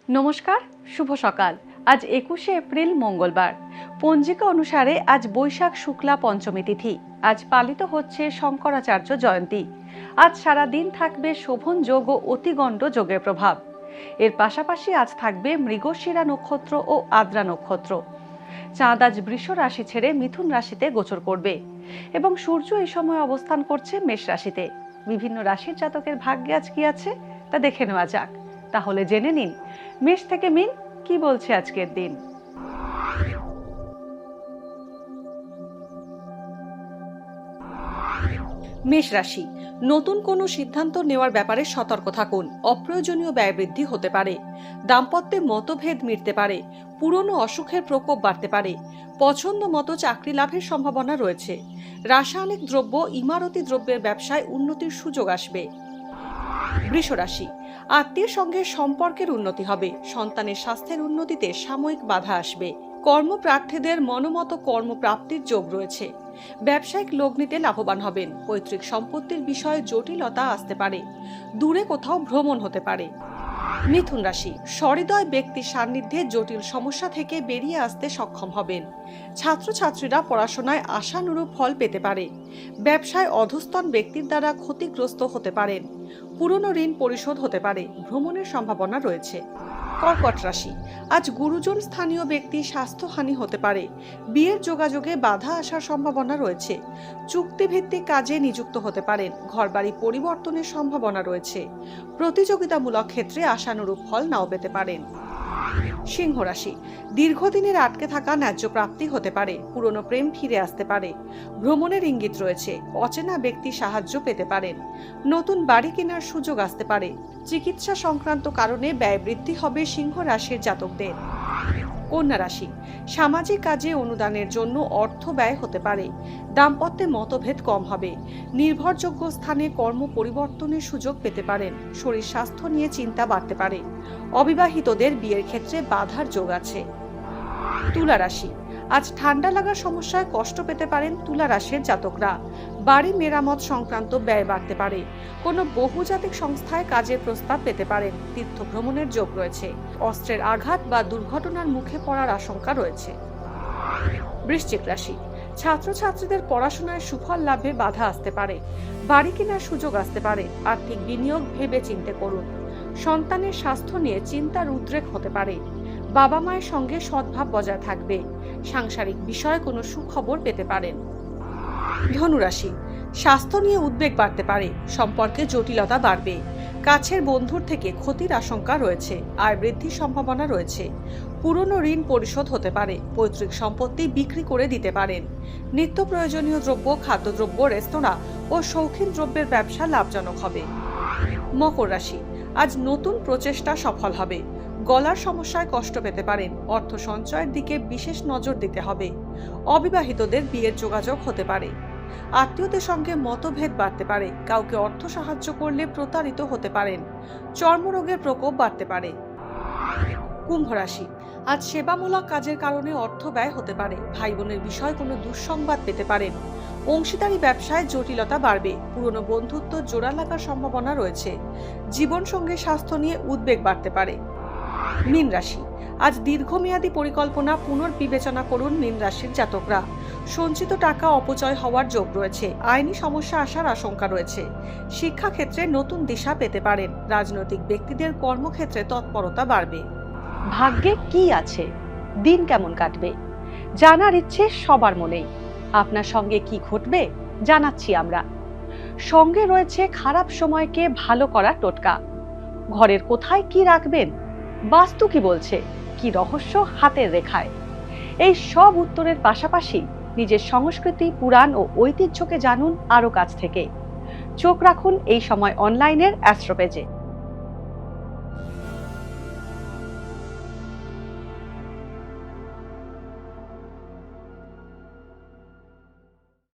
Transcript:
নমস্কার, শুভ সকাল। আজ 21শে এপ্রিল মঙ্গলবার। পঞ্জিকা অনুসারে আজ বৈশাখ শুক্লা পঞ্চমী তিথি। আজ পালিত হচ্ছে শঙ্করাচার্য জয়ন্তী। আজ সারা দিন থাকবে শোভন যোগ ও অতিগণ্ড যোগের প্রভাব। এর পাশাপাশি আজ থাকবে মৃগশিরা নক্ষত্র ও আদ্রা নক্ষত্র। চাঁদ আজ বৃষ রাশি ছেড়ে মিথুন রাশিতে গোচর করবে এবং সূর্য এই সময় অবস্থান করছে মেষ রাশিতে। বিভিন্ন রাশির জাতকের ভাগ্যে আজ কি আছে তা দেখে নেওয়া যাক। তাহলে জেনে নিন মেষ থেকে মিন কি বলছে আজকের দিন। মেষ রাশি, নতুন কোনো সিদ্ধান্ত নেওয়ার ব্যাপারে সতর্ক থাকুন। অপ্রয়োজনীয় ব্যয় বৃদ্ধি হতে পারে। দাম্পত্যে মতভেদ মিটতে পারে। পুরনো অসুখের প্রকোপ বাড়তে পারে। পছন্দ মতো চাকরি লাভের সম্ভাবনা রয়েছে। রাসায়নিক দ্রব্য, ইমারতি দ্রব্যের ব্যবসায় উন্নতির সুযোগ আসবে। বৃষ রাশি, আত্মীয়ের সঙ্গে সম্পর্কের উন্নতি হবে। সন্তানের স্বাস্থ্যের উন্নতিতে সাময়িক বাধা আসবে। কর্মপ্রার্থীদের মনোমত কর্মপ্রাপ্তির যোগ রয়েছে। ব্যবসায়িক লগ্নিতে লাভবান হবেন। পৈতৃক সম্পত্তির বিষয়ে জটিলতা আসতে পারে। দূরে কোথাও ভ্রমণ হতে পারে। মিথুন রাশি, সহৃদয় ব্যক্তির সান্নিধ্যে জটিল সমস্যা থেকে বেরিয়ে আসতে সক্ষম হবেন। ছাত্রছাত্রীরা পড়াশোনায় আশানুরূপ ফল পেতে পারে। ব্যবসায় অধস্তন ব্যক্তির দ্বারা ক্ষতিগ্রস্ত হতে পারেন। পুরনো ঋণ পরিশোধ হতে পারে। ভ্রমণের সম্ভাবনা রয়েছে। কর্কট রাশি, আজ গুরুজন স্থানীয় ব্যক্তি স্বাস্থ্যহানি হতে পারে। বিয়ের যোগাযোগে বাধা আসার সম্ভাবনা রয়েছে। চুক্তিভিত্তিক কাজে নিযুক্ত হতে পারেন। ঘরবাড়ি পরিবর্তনের সম্ভাবনা রয়েছে। প্রতিযোগিতামূলক ক্ষেত্রে আশানুরূপ ফল নাও পেতে পারেন। সিংহ রাশি, দীর্ঘদিনের আটকে থাকা ন্যায্য প্রাপ্তি হতে পারে। পুরনো প্রেম ফিরে আসতে পারে। ভ্রমণের ইঙ্গিত রয়েছে। অচেনা ব্যক্তি সাহায্য পেতে পারেন। নতুন বাড়ি কেনার সুযোগ আসতে পারে। চিকিৎসা সংক্রান্ত কারণে ব্যয় বৃদ্ধি হবে সিংহ রাশির জাতকদের। কন্যা রাশি, সামাজিক কাজে অনুদানের জন্য অর্থ ব্যয় হতে পারে। দাম্পত্যে মতভেদ কম হবে। নির্ভরযোগ্য স্থানে কর্ম পরিবর্তনের সুযোগ পেতে পারেন। শরীর স্বাস্থ্য নিয়ে চিন্তা বাড়তে পারে। অবিবাহিতদের বিয়ের ক্ষেত্রে বাধার যোগ আছে। তুলা রাশি, আজ ঠান্ডা লাগার সমস্যায় কষ্ট পেতে পারেন তুলা রাশির জাতকরা। বাড়ি মেরামত সংক্রান্ত ব্যয় বাড়তে পারে। কোনো বহুজাতিক সংস্থায় কাজের প্রস্তাব পেতে পারেন। তীর্থ ভ্রমণের যোগ রয়েছে। অস্ত্রের আঘাত বা দুর্ঘটনার মুখে পড়ার আশঙ্কা রয়েছে। বৃশ্চিক রাশি, ছাত্রছাত্রীদের পড়াশোনায় সুফল লাভে বাধা আসতে পারে। বাড়ি কেনার সুযোগ আসতে পারে। আর্থিক বিনিয়োগ ভেবে চিন্তে করুন। সন্তানের স্বাস্থ্য নিয়ে চিন্তার উদ্রেক হতে পারে। বাবা মায়ের সঙ্গে সদ্ভাব বজায় থাকবে। সাংসারিক বিষয়ে কোনো সুখবর পেতে পারেন। ধনুরাশি, স্বাস্থ্য নিয়ে উদ্বেগ বাড়তে পারে। সম্পর্কে জটিলতা বাড়বে। কাছের বন্ধুর থেকে ক্ষতির আশঙ্কা রয়েছে। আয় বৃদ্ধির সম্ভাবনা রয়েছে। পুরনো ঋণ পরিশোধ হতে পারে। পৈতৃক সম্পত্তি বিক্রি করে দিতে পারেন। নিত্য প্রয়োজনীয় দ্রব্য, খাদ্যদ্রব্য, রেস্তোরাঁ ও শৌখিন দ্রব্যের ব্যবসা লাভজনক হবে। মকর রাশি, আজ নতুন প্রচেষ্টা সফল হবে। গলার সমস্যায় কষ্ট পেতে পারেন। অর্থ সঞ্চয়ের দিকে বিশেষ নজর দিতে হবে। অবিবাহিতদের বিয়ের যোগাযোগ হতে পারে। আত্মীয়দের সঙ্গে মতভেদ বাড়তে পারে। কাউকে অর্থ সাহায্য করলে প্রতারিত হতে পারেন। চর্মরোগের প্রকোপ বাড়তে পারে। কুম্ভ রাশি, আজ সেবামূলক কাজের কারণে অর্থ ব্যয় হতে পারে। ভাই বোনের বিষয়ে কোনো দুঃসংবাদ পেতে পারেন। অংশীদারি ব্যবসায় জটিলতা বাড়বে। পুরনো বন্ধুত্ব জোড়া লাগার সম্ভাবনা রয়েছে। জীবন সঙ্গে স্বাস্থ্য নিয়ে উদ্বেগ বাড়তে পারে। মীন রাশি, আজ দীর্ঘমেয়াদী পরিকল্পনা পুনর্বিবেচনা করুন মীন রাশির জাতকরা। সঞ্চিত টাকা অপচয় হওয়ার যোগ রয়েছে। আইনি সমস্যা আসার আশঙ্কা রয়েছে। শিক্ষাক্ষেত্রে নতুন দিশা পেতে পারেন। রাজনৈতিক ব্যক্তিদের কর্মক্ষেত্রে তৎপরতা বাড়বে। ভাগ্যে কি আছে, দিন কেমন কাটবে, জানার ইচ্ছে সবার মনেই। আপনার সঙ্গে কি ঘটবে জানাচ্ছি আমরা। সঙ্গে রয়েছে খারাপ সময়কে ভালো করার টোটকা। ঘরের কোথায় কি রাখবেন, বাস্তু কি বলছে, কি রহস্য হাতের রেখায়। এই সব উত্তরের পাশাপাশি নিজের সংস্কৃতি, পুরাণ ও ঐতিহ্যকে জানুন আরো কাছ থেকে। চোখ রাখুন এই সময় অনলাইনের অ্যাস্ট্রো পেজে।